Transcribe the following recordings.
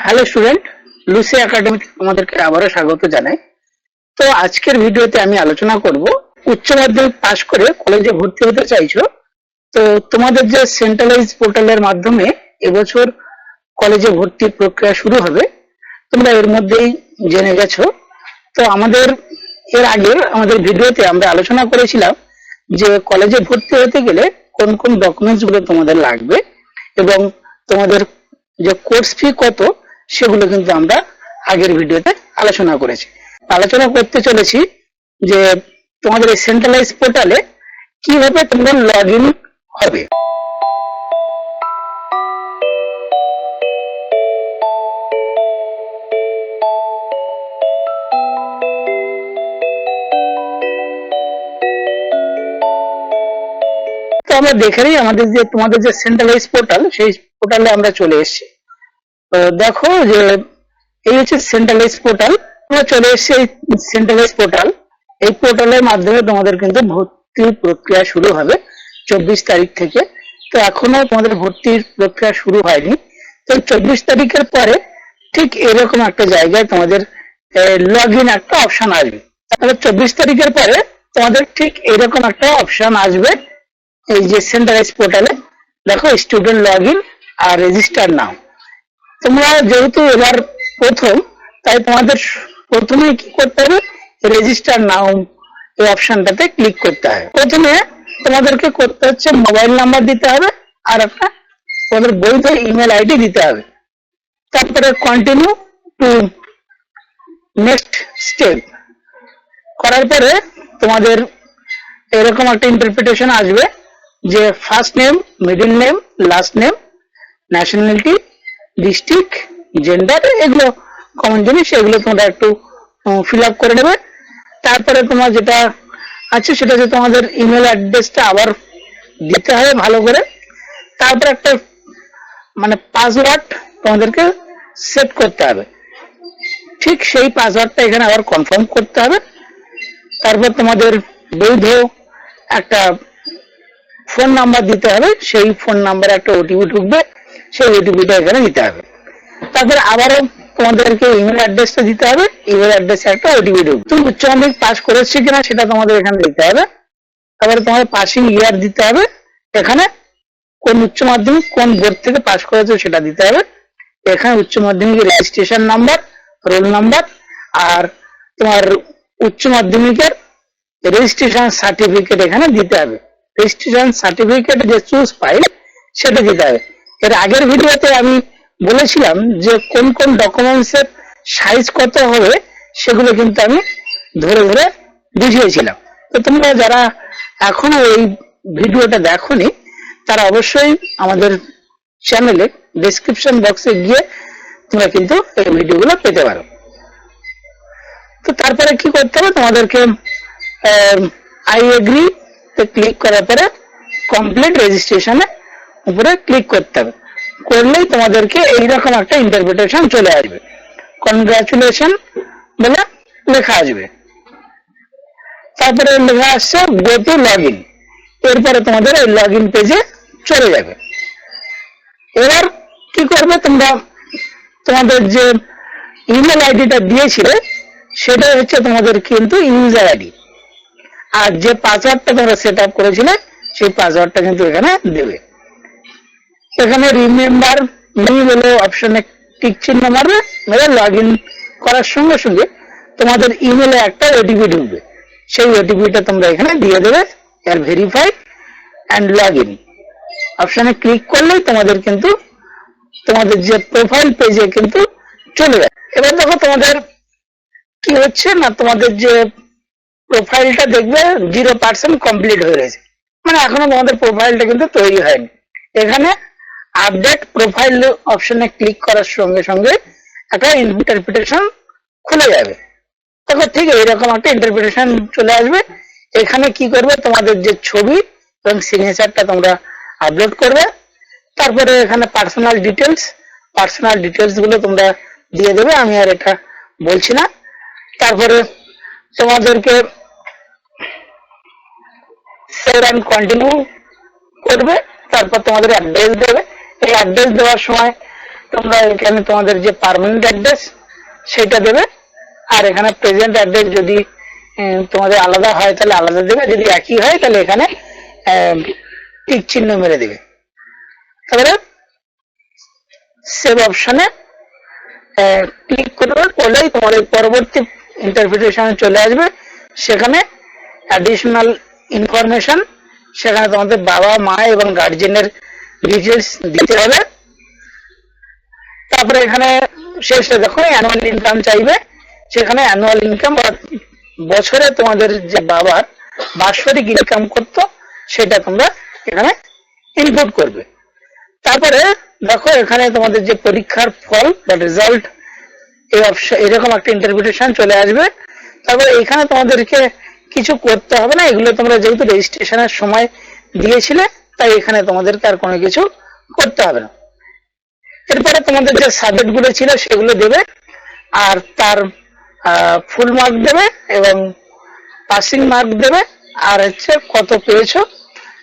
Hello student, Lucy academy তোমাদেরকে আবারও স্বাগত জানাই। তো আজকের ভিডিওতে আমি আলোচনা করব উচ্চ মাধ্যমিক পাশ করে কলেজে ভর্তি হতে চাইছো। তো তোমাদের যে সেন্ট্রালাইজ পোর্টালের মাধ্যমে এবছর কলেজে ভর্তির প্রক্রিয়া শুরু হবে, তোমরা এর মধ্যেই জেনে গেছো। তো এর আগে আমাদের ভিডিওতে আমরা আলোচনা করেছিলাম যে কলেজে ভর্তি হতে গেলে কোন কোন ডকুমেন্টস গুলো তোমাদের লাগবে এবং তোমাদের যে কোর্স ফি কত সেগুলো কিন্তু আমরা আগের ভিডিওতে আলোচনা করেছি। আলোচনা করতে চলেছি যে তোমাদের এই সেন্ট্রালাইজ পোর্টালে কিভাবে তোমরা লগ ইন হবে। তো আমরা দেখে নিই তোমাদের যে সেন্ট্রালাইজ পোর্টাল, সেই পোর্টালে আমরা চলে এসেছি। তো দেখো যে এই হচ্ছে সেন্ট্রালাইজ পোর্টাল। আমরা চলে এসেছি এই সেন্ট্রালাইজ পোর্টাল। এই পোর্টালের মাধ্যমে তোমাদের কিন্তু ভর্তির প্রক্রিয়া শুরু হবে 24 তারিখ থেকে। তো এখনো তোমাদের ভর্তির প্রক্রিয়া শুরু হয়নি। তো 24 তারিখের পরে ঠিক এরকম একটা জায়গায় তোমাদের লগ ইন একটা অপশন আসবে। তাহলে 24 তারিখের পরে তোমাদের ঠিক এরকম একটা অপশন আসবে এই যে সেন্ট্রালাইজ পোর্টালে। দেখো স্টুডেন্ট লগ ইন আর রেজিস্টার নাও। তোমরা যেহেতু এবার প্রথম, তাই তোমাদের প্রথমে কি করতে হবে, রেজিস্টার নাও এই অপশনটাতে ক্লিক করতে হবে। প্রথমে তোমাদেরকে করতে হচ্ছে মোবাইল নাম্বার দিতে হবে আর একটা তোমাদের বৈধ ইমেল আইডি দিতে হবে। তারপরে কন্টিনিউ টু নেক্সট স্টেপ করার পরে তোমাদের এরকম একটা ইন্টারপ্রিটেশন আসবে যে first name, middle name, last name, nationality, district, gender, এগুলো কমন জিনিস, এগুলো তোমরা একটু ফিল আপ করে নেবে। তারপরে তোমার যেটা আছে সেটা হচ্ছে তোমাদের ইমেল অ্যাড্রেসটা আবার দিতে হবে ভালো করে। তারপর একটা পাসওয়ার্ড তোমাদেরকে সেট করতে হবে। ঠিক সেই পাসওয়ার্ডটা এখানে আবার কনফার্ম করতে হবে। তারপর তোমাদের বৈধ একটা ফোন নাম্বার দিতে হবে, সেই ফোন নাম্বারে একটা ওটিপি ঢুকবে, সেই ওটিপিটা এখানে দিতে হবে। তারপরে আবারও তোমাদেরকে ইমেল অ্যাড্রেসটা দিতে হবে, ইমেল অ্যাড্রেসে একটা ওটিপি ঢুকবে। তুমি উচ্চ মাধ্যমিক পাস করেছি কিনা সেটা তোমাদের এখানে দিতে হবে। তারপরে তোমাদের পাসিং ইয়ার দিতে হবে, এখানে কোন উচ্চ মাধ্যমিক কোন বোর্ড থেকে পাস করেছো সেটা দিতে হবে। এখানে উচ্চ মাধ্যমিকের রেজিস্ট্রেশন নাম্বার, রোল নাম্বার আর তোমার উচ্চ মাধ্যমিকের রেজিস্ট্রেশন সার্টিফিকেট এখানে দিতে হবে। রেজিস্ট্রেশন সার্টিফিকেট যে চুজ ফাইল সেটা দিতে হবে। এর আগের ভিডিওতে আমি বলেছিলাম যে কোন কোন ডকুমেন্টস এর সাইজ কত হবে সেগুলো কিন্তু আমি ধরে ধরে বুঝিয়েছিলাম। তো তোমরা যারা এখনো এই ভিডিওটা দেখোনি তারা অবশ্যই আমাদের চ্যানেলে ডেসক্রিপশন বক্সে গিয়ে তোমরা কিন্তু এই ভিডিওগুলো পেতে পারো। তো তারপরে কি করতে হবে, তোমাদেরকে আই এগ্রি তে ক্লিক করার পরে কমপ্লিট রেজিস্ট্রেশনে উপরে ক্লিক করতে হবে। করলেই তোমাদেরকে এইরকম একটা ইন্টারপ্রিটেশন চলে আসবে, কনগ্রাচুলেশন বলে লেখা আসবে। তারপরে লেখা আসছে গো টু লগ ইন। এরপরে তোমাদের এই লগ ইন পেজে চলে যাবে। এবার কি করবে, তোমরা তোমাদের যে ইমেল আইডিটা দিয়েছিলে সেটা হচ্ছে তোমাদের কিন্তু ইউজার আইডি, আর যে পাসওয়ার্ডটা তোমরা সেট আপ করেছিলে সেই পাসওয়ার্ডটা কিন্তু এখানে দেবে। এখানে রিমেম্বার মি বলে অপশনে টিক চিহ্ন মারবে, মেরে লগ ইন করার সঙ্গে সঙ্গে তোমাদের ইমেলে একটা ওটিপি ঢুকবে, সেই ওটিপিটা তোমরা এখানে দিয়ে দেবে। আর ভেরিফাই অ্যান্ড লগ ইন অপশনে ক্লিক করলেই তোমাদের কিন্তু তোমাদের যে প্রোফাইল পেজে কিন্তু চলে যায়। এবার দেখো তোমাদের কি হচ্ছে না, তোমাদের যে প্রোফাইলটা দেখবে 0% কমপ্লিট হয়ে রয়েছে, এখনো তোমাদের প্রোফাইলটা কিন্তু তৈরি হয়নি। এখানে আপডেট প্রোফাইল অপশনে ক্লিক করার সঙ্গে সঙ্গে একটা ইন্টারপ্রিটেশন খুলে যাবে। দেখো ঠিক এইরকম একটা ইন্টারপ্রিটেশন চলে আসবে। এখানে কি করবে, তোমাদের যে ছবি এবং সিগনেচারটা তোমরা আপলোড করবে। তারপরে এখানে পার্সোনাল ডিটেলস গুলো তোমরা দিয়ে দেবে, আমি আর এটা বলছি না। তারপরে তোমাদেরকে সেভ এন্ড কন্টিনিউ করবে। তারপর তোমাদের অ্যাড্রেস দেবে। এই অ্যাড্রেস দেওয়ার সময় তোমরা এখানে তোমাদের যে পার্মানেন্ট অ্যাড্রেস সেটা দেবে, আর এখানে প্রেজেন্ট অ্যাড্রেস যদি তোমাদের আলাদা হয় তাহলে আলাদা দেবে, যদি একই হয় তাহলে এখানে টিক চিহ্ন মেরে দেবে। তারপরে সেভ অপশনে ক্লিক করবে, করলেই তোমাদের পরবর্তী ইন্টারপ্রিটেশনে চলে আসবে। সেখানে অ্যাডিশনাল ইনফরমেশন, সেখানে তোমাদের বাবা মা এবং গার্জেনের ডিটেলস দিতে হবে। তারপরে এখানে শেষে দেখো অ্যানুয়াল ইনকাম চাইবে, সেখানে অ্যানুয়াল ইনকাম বছরে তোমাদের যে বাবার বাৎসরিক ইনকাম করতো সেটা তোমরা এখানে ইনপুট করবে। তারপরে দেখো এখানে তোমাদের যে পরীক্ষার ফল বা রেজাল্ট, এই অপশন এরকম একটা ইন্টারপ্রিটেশন চলে আসবে। তারপরে এখানে তোমাদেরকে কিছু করতে হবে না, এগুলো তোমরা যেহেতু রেজিস্ট্রেশনের সময় দিয়েছিলে তাই এখানে তোমাদেরকে আর কোনো কিছু করতে হবে না। এরপরে তোমাদের যে সাবজেক্ট গুলো ছিল সেগুলো দেবে, আর তার ফুল মার্ক দেবে এবং পাসিং মার্ক দেবে, আর হচ্ছে কত পেয়েছো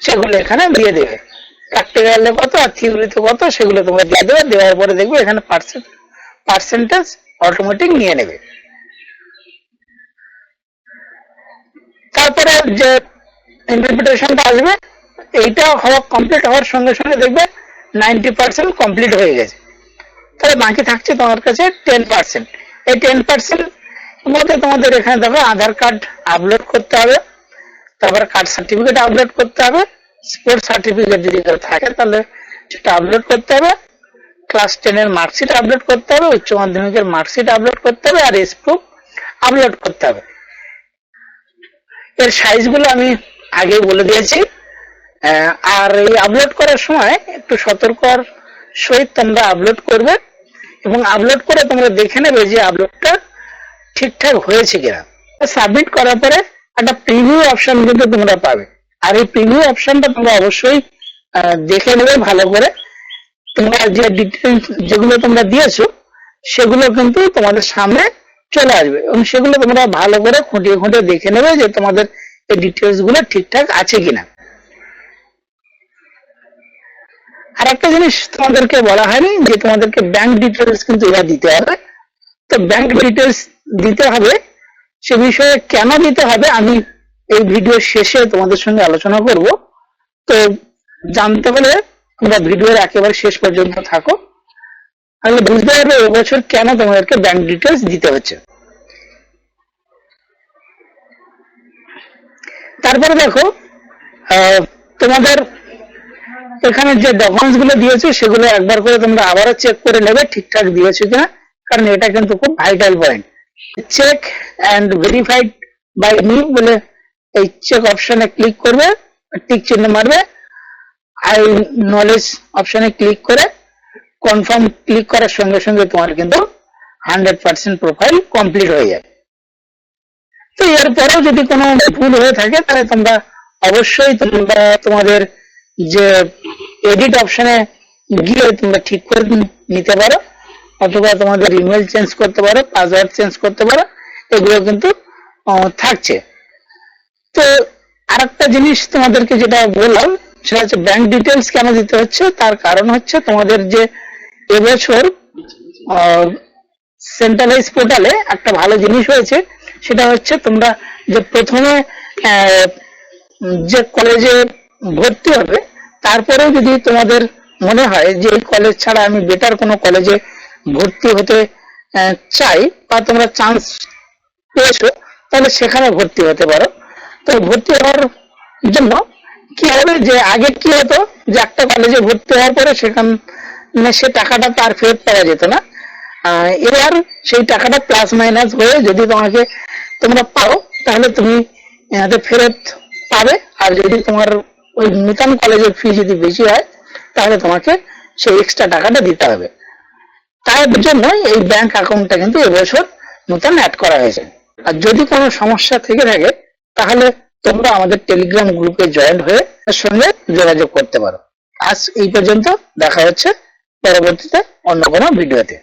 সেগুলো এখানে দিয়ে দেবে। প্র্যাকটিক্যালে কত আর থিওরিতে কত সেগুলো তোমরা দিয়ে দেবে। দেওয়ার পরে দেখবে এখানে পার্সেন্টেজ অটোমেটিক নিয়ে নেবে। তারপরে যে ইন্টারপ্রিটেশনটা আসবে, এইটা হওয়া কমপ্লিট হওয়ার সঙ্গে সঙ্গে দেখবে 90% কমপ্লিট হয়ে গেছে। তাহলে বাকি থাকছে তোমার কাছে 10%। এই 10% মধ্যে তোমাদের এখানে দেখো আধার কার্ড আপলোড করতে হবে, তারপরে কার্ড সার্টিফিকেট আপলোড করতে হবে, স্পোর্টস সার্টিফিকেট যদি থাকে তাহলে সেটা আপলোড করতে হবে, ক্লাস 10 এর মার্কশিট আপলোড করতে হবে, উচ্চ মাধ্যমিকের মার্কশিট আপলোড করতে হবে, আর এস প্রুফ আপলোড করতে হবে। এর সাইজ গুলো আমি আগেই বলে দিয়েছি। আর এই আপলোড করার সময় একটু সতর্কর সহিত তোমরা আপলোড করবে, এবং আপলোড করে তোমরা দেখে নেবে যে আপলোডটা ঠিকঠাক হয়েছে কিনা। সাবমিট করার পরে একটা প্রিভিউ অপশন কিন্তু তোমরা পাবে, আর এই প্রিভিউ অপশনটা তোমরা অবশ্যই দেখে নেবে ভালো করে। তোমরা যে ডিটেলস যেগুলো তোমরা দিয়েছো সেগুলো কিন্তু তোমাদের সামনে চলে আসবে, এবং সেগুলো তোমরা ভালো করে খুঁটিয়ে খুঁটিয়ে দেখে নেবে যে তোমাদের এই ডিটেলস গুলো ঠিকঠাক আছে কিনা। আর একটা জিনিস তোমাদেরকে বলা হয়নি যে তোমাদেরকে ব্যাংক ডিটেলস কিন্তু এরা দিতে হবে। তো ব্যাংক ডিটেলস দিতে হবে, সে বিষয়ে কেন দিতে হবে আমি এই ভিডিও শেষে তোমাদের সঙ্গে আলোচনা করব। তো জানতে হলে তোমরা ভিডিওর একেবারে শেষ পর্যন্ত থাকো, তাহলে বুঝতে পারবে এবছর কেন তোমাদেরকে ব্যাংক ডিটেলস দিতে হচ্ছে। তারপরে দেখো তোমাদের এখানে যে ডকুমেন্টস গুলো দিয়েছে সেগুলো একবার করে তোমরা আবারও চেক করে নেবে ঠিকঠাক দিয়েছো কিনা, কারণ এটা কিন্তু খুব vital point. Check and verified by me বলে এই চেক অপশনে ক্লিক করবে, টিক চিহ্ন মারবে, আই নলেজ অপশনে ক্লিক করে কনফার্ম ক্লিক করার সঙ্গে সঙ্গে তোমার কিন্তু 100% প্রোফাইল কমপ্লিট হয়ে যাবে। তো এরপরেও যদি কোনো ভুল হয়ে থাকে তাহলে তোমরা অবশ্যই তোমরা তোমাদের যে এডিট অপশনে গিয়ে তোমরা ঠিক করে নিতে পারো, অথবা তোমাদের ইমেল চেঞ্জ করতে পারো, পাসওয়ার্ড চেঞ্জ করতে পারো, এগুলো কিন্তু থাকছে। তো আরেকটা জিনিস তোমাদেরকে যেটা বললাম সেটা হচ্ছে ব্যাংক ডিটেলস কেন দিতে হচ্ছে, তার কারণ হচ্ছে তোমাদের যে এবছর সেন্ট্রালাইজ পোর্টালে একটা ভালো জিনিস হয়েছে, সেটা হচ্ছে তোমরা যে প্রথমে যে কলেজে ভর্তি হবে তারপরেও যদি তোমাদের মনে হয় যে এই কলেজ ছাড়া আমি বেটার কোনো কলেজে ভর্তি হতে চাই, বা তোমরা চান্স পেয়েছো, তাহলে সেখানে ভর্তি হতে পারো। তো ভর্তি হওয়ার জন্য কি হবে, যে আগে কি হতো যে একটা কলেজে ভর্তি হওয়ার পরে সেখানে সে টাকাটা তার ফেরত পাওয়া যেত না। এবার সেই টাকাটা প্লাস মাইনাস হয়ে যদি তোমাকে তোমরা পাও তাহলে তুমি ফেরত পাবে, আর যদি তোমার ওই নতুন কলেজের ফি যদি বেশি হয় তাহলে তোমাকে সেই এক্সট্রা টাকাটা দিতে হবে। তার জন্য এই ব্যাংক অ্যাকাউন্টটা কিন্তু এবছর নতুন অ্যাড করা হয়েছে। আর যদি কোনো সমস্যা থেকে থাকে তাহলে তোমরা আমাদের টেলিগ্রাম গ্রুপে জয়েন হয়ে এর সঙ্গে যোগাযোগ করতে পারো। আজ এই পর্যন্ত, দেখা হচ্ছে পরবর্তীতে অন্য কোনো ভিডিওতে।